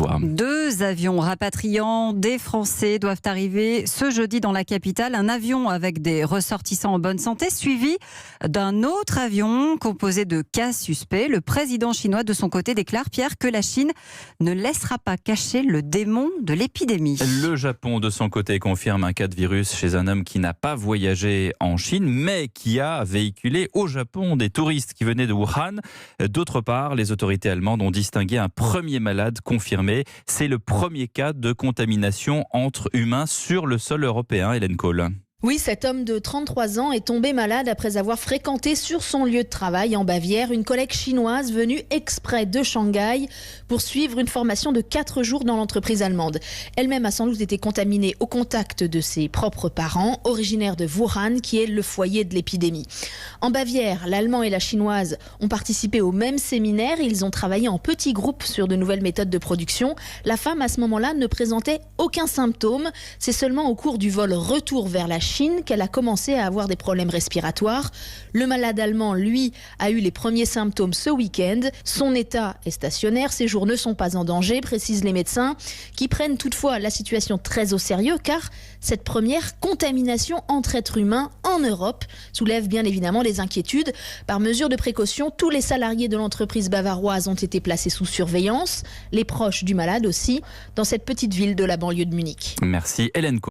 joie. 2 avions rapatriant des Français doivent arriver ce jeudi dans la capitale. Un avion avec des ressortissants en bonne santé, suivi d'un autre avion composé de cas suspects. Le président chinois, de son côté, déclare, Pierre, que la Chine ne laissera pas cacher le démon de l'épidémie. Le Japon, de son côté, confirme un cas de virus chez un homme qui n'a pas voyagé en Chine, mais qui a véhiculé au Japon des touristes qui venaient de Wuhan. D'autre part, les autorités allemandes ont distingué un premier malade confirmé. C'est le premier cas de contamination entre humains sur le sol européen, Hélène Cole. Oui, cet homme de 33 ans est tombé malade après avoir fréquenté sur son lieu de travail en Bavière une collègue chinoise venue exprès de Shanghai pour suivre une formation de 4 jours dans l'entreprise allemande. Elle-même a sans doute été contaminée au contact de ses propres parents, originaires de Wuhan, qui est le foyer de l'épidémie. En Bavière, l'allemand et la chinoise ont participé au même séminaire. Ils ont travaillé en petits groupes sur de nouvelles méthodes de production. La femme, à ce moment-là, ne présentait aucun symptôme. C'est seulement au cours du vol retour vers la Chine qu'elle a commencé à avoir des problèmes respiratoires. Le malade allemand, lui, a eu les premiers symptômes ce week-end. Son état est stationnaire, ses jours ne sont pas en danger, précisent les médecins, qui prennent toutefois la situation très au sérieux, car cette première contamination entre êtres humains en Europe soulève bien évidemment des inquiétudes. Par mesure de précaution, tous les salariés de l'entreprise bavaroise ont été placés sous surveillance, les proches du malade aussi, dans cette petite ville de la banlieue de Munich. Merci Hélène Cole.